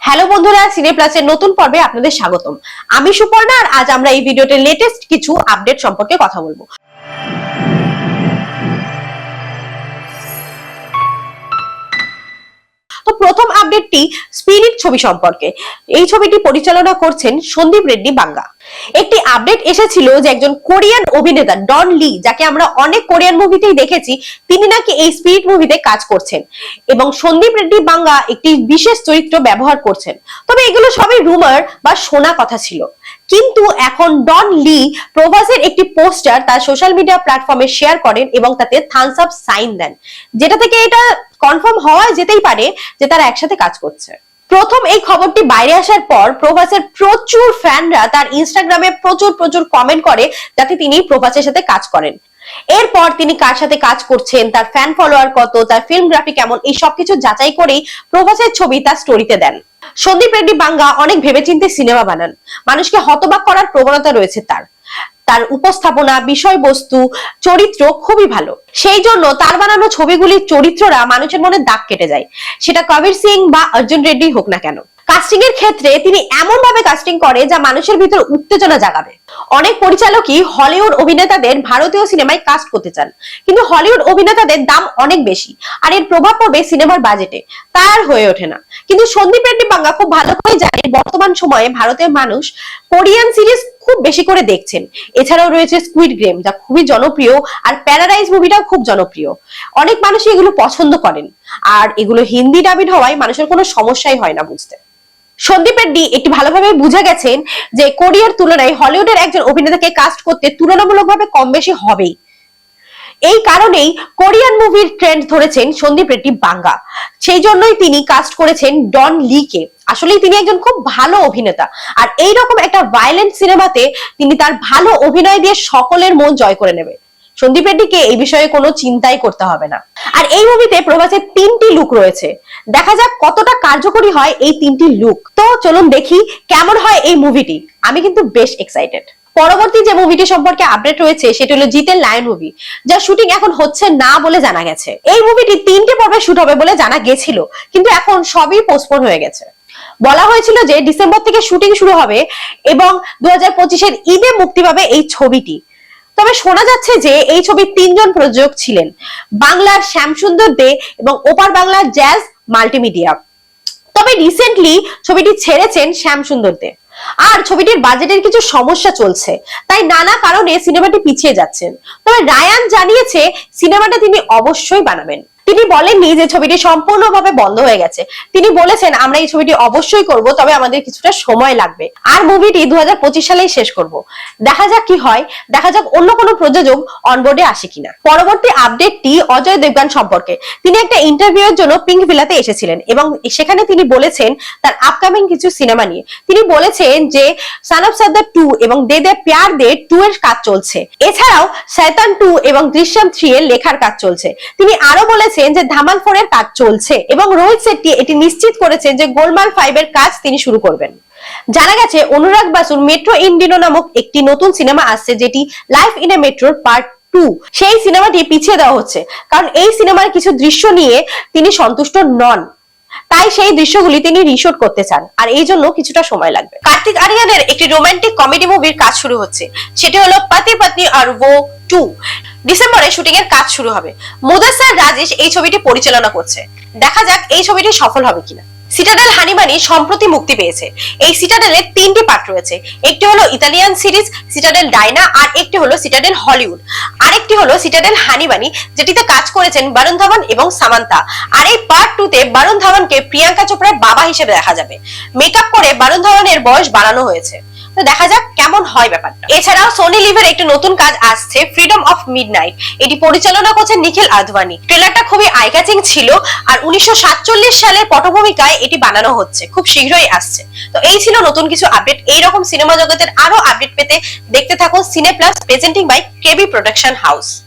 Hello বন্ধুরা, সিনে প্লাসের নতুন পর্বে আপনাদের স্বাগতম। আমি সুপর্ণা, আর আজ আমরা এই ভিডিওতে লেটেস্ট কিছু আপডেট সম্পর্কে কথা বলবো। তো প্রথম আপডেটটি স্পিরিট ছবি সম্পর্কে। এই ছবিটি পরিচালনা করছেন সন্দীপ রেড্ডি বাঙ্গা। একটি আপডেট এসেছিল যে একজন কোরিয়ান অভিনেতা ডন লি, যাকে আমরা অনেক কোরিয়ান মুভিতেই দেখেছি, তিনি নাকি এই স্পিরিট মুভিতে কাজ করছেন এবং সন্দীপ রেড্ডি বাঙ্গা একটি বিশেষ চরিত্র ব্যবহার করছেন। তবে এগুলো সবই রুমার বা শোনা কথা ছিল, কিন্তু এখন ডন লি প্রভাসের একটি পোস্টার তার সোশ্যাল মিডিয়া প্ল্যাটফর্মে শেয়ার করেন এবং তাতে থামস আপ সাইন দেন, যেটা থেকে এটা কনফার্ম হওয়া যেতেই পারে যে তারা একসাথে কাজ করছে। প্রথম এই খবরটি বাইরে আসার পর প্রভাসের প্রচুর ফ্যানরা তার ইনস্টাগ্রামে প্রচুর কমেন্ট করে যাতে তিনি প্রভাসের সাথে কাজ করেন। এরপর তিনি কার সাথে কাজ করছেন, তার ফ্যান ফলোয়ার কত, তার ফিল্মগ্রাফি কেমন, এই সবকিছু যাচাই করেই প্রভাসের ছবি তার স্টোরিতে দেন। সন্দীপ রেড্ডি বাঙ্গা অনেক ভেবেচিন্তে সিনেমা বানান, মানুষকে হতবাক করার প্রবণতা রয়েছে তার উপস্থাপনা, বিষয়বস্তু, চরিত্র খুবই ভালো। সেই জন্য তার বানানো ছবিগুলির চরিত্ররা মানুষের মনে দাগ কেটে যায়, সেটা কবির সিং বা অর্জুন রেড্ডি হোক না কেন। কাস্টিং এর ক্ষেত্রে তিনি এমন ভাবে কাস্টিং করে যা মানুষের ভিতর উত্তেজনা জাগাবে। অনেক পরিচালকই হলিউড অভিনেতাদের ভারতীয় সিনেমায় কাস্ট করতে চান, কিন্তু হলিউড অভিনেতাদের দাম অনেক বেশি আর এর প্রভাব পড়বে সিনেমার বাজেটে, তার হয়ে ওঠে না। কিন্তু সন্দীপ রেড্ডি বাঙ্গা খুব ভালো করে জানেন বর্তমান সময়ে ভারতের মানুষ কোরিয়ান সিরিজ খুব বেশি করে দেখছেন। এছাড়াও রয়েছে স্কুইড গেম, যা খুবই জনপ্রিয়, আর প্যারাডাইজ মুভিটাও খুব জনপ্রিয়। অনেক মানুষই এগুলো পছন্দ করেন, আর এগুলো হিন্দি ডাবিড হওয়ায় মানুষের কোনো সমস্যাই হয় না বুঝতে। সন্দীপ রেড্ডি একটি ভালোভাবে বুঝে গেছেন যে কোরিয়ার তুলনায় হলিউডের একজন অভিনেতাকে কাস্ট করতে তুলনামূলকভাবে কম বেশি হবেই। এই কারণেই কোরিয়ান মুভির ট্রেন্ড ধরেছেন সন্দীপ রেড্ডি বাঙ্গা। সেই জন্যই তিনি কাস্ট করেছেন ডন লি কে। আসলেই তিনি একজন খুব ভালো অভিনেতা, আর এইরকম একটা ভায়োলেন্ট সিনেমাতে তিনি তার ভালো অভিনয় দিয়ে সকলের মন জয় করে নেবে। সন্দীপ রেড্ডিকে এই বিষয়ে কোনো চিন্তাই করতে হবে না। আর এই মুভিতে প্রভাসের 3টি লুক রয়েছে, দেখা যাক কতটা কার্যকরী হয় এই 3টি লুক। তো চলুন দেখি কেমন হয় এই মুভিটি। আমি কিন্তু বেশ এক্সাইটেড। পরবর্তী যে মুভিটি সম্পর্কে আপডেট রয়েছে সেটি হলো জিতের লায়ন মুভি, যার শুটিং এখন হচ্ছে না বলে জানা গেছে। এই মুভিটি 3টে পর্বে শুট হবে বলে জানা গেছিল, কিন্তু এখন সবই পোস্টপোন হয়ে গেছে। বলা হয়েছিল যে ডিসেম্বর থেকে শুটিং শুরু হবে এবং 2025-এর ঈদে মুক্তি পাবে এই ছবিটি। তবে শোনা যাচ্ছে যে এই ছবির 3জন প্রযোজক ছিলেন, বাংলার শ্যামসুন্দর দে এবং ওপার বাংলার জ্যাজ মাল্টিমিডিয়া। তবে রিসেন্টলি ছবিটি ছেড়েছেন শ্যামসুন্দর দে, আর ছবিটির বাজেটের কিছু সমস্যা চলছে, তাই নানা কারণে সিনেমাটি পিছিয়ে যাচ্ছেন। তবে রায়ান জানিয়েছে সিনেমাটা তিনি অবশ্যই বানাবেন। তিনি বলেননি যে ছবিটি সম্পূর্ণভাবে বন্ধ হয়ে গেছে, তিনি বলেছেন আমরা এই ছবিটি অবশ্যই করব, তবে আমাদের কিছুটা সময় লাগবে, আর মুভিটি 2025 সালেই শেষ করব। দেখা যাক কি হয়, দেখা যাক অন্য কোনো প্রযোজক অনবোর্ডে আসে কিনা। পরবর্তী আপডেটটি অজয় দেবগন সম্পর্কে। তিনি একটা ইন্টারভিউ এর জন্য পিঙ্ক ভিলাতে এসেছিলেন এবং সেখানে তিনি বলেছেন তার আপকামিং কিছু সিনেমা নিয়ে। তিনি বলেছেন যে সান অফ সর্দার 2 এবং দে দে প্যার দে 2 এর কাজ চলছে, এছাড়াও শয়তান 2 এবং দৃশ্যম 3 এর লেখার কাজ চলছে। তিনি আরো বলেছেন যে ধামাল 4 এর কাজ চলছে এবং রোহিত শেট্টি এটি নিশ্চিত করেছেন যে গোলমাল 5 এর কাজ তিনি শুরু করবেন। জানা গেছে অনুরাগ বাসুর মেট্রো ইন ডিনো নামক একটি নতুন সিনেমা আসছে, যেটি লাইফ ইন এ মেট্রোর পার্ট 2। সেই সিনেমাটি পিছিয়ে দেওয়া হচ্ছে কারণ এই সিনেমার কিছু দৃশ্য নিয়ে তিনি সন্তুষ্ট নন, তাই সেই দৃশ্যগুলি তিনি রিশুট করতে চান, আর এই জন্য কিছুটা সময় লাগবে। কার্তিক আরিয়ানের একটি রোমান্টিক কমেডি মুভির কাজ শুরু হচ্ছে, সেটি হলো পতি পত্নী আর वो 2। ডিসেম্বরে শুটিং এর কাজ শুরু হবে। মুদাসসার রাজেশ এই ছবিটি পরিচালনা করছে, দেখা যাক এই ছবিটি সফল হবে কিনা। সিটাডেল হানিমানি সম্প্রতি মুক্তি পেয়েছে। এই সিটাডেলের 3টি পার্ট রয়েছে, একটি হলো ইতালিয়ান সিরিজ সিটাডেল ডাইনা, আর একটি হলো সিটাডেল হলিউড, আরেকটি হলো সিটাডেল হানিমানি, যেটিতে কাজ করেছেন বরুণ ধাওয়ান এবং সামান্তা। আর এই পার্ট 2 তে বরুণ ধাওয়ানকে প্রিয়াঙ্কা চোপড়ার বাবা হিসেবে দেখা যাবে। মেকআপ করে বরুণ ধাওয়ানের বয়স বাড়ানো হয়েছে, তো দেখা যাক কেমন হয় ব্যাপারটা। এছাড়াও সোনি লিভের একটি নতুন কাজ আসছে, ফ্রিডম অফ মিডনাইট। এটি পরিচালনা করছেন নিখিল আদভানি। ট্রেলারটা খুবই আই ক্যাচিং ছিল, আর 1947 সালের পটভূমিকায় এটি বানানো হচ্ছে, খুব শীঘ্রই আসছে। তো এই ছিল নতুন কিছু আপডেট। এইরকম সিনেমা জগতের আরো আপডেট পেতে দেখতে থাকুন cine plus, presenting by KB production house.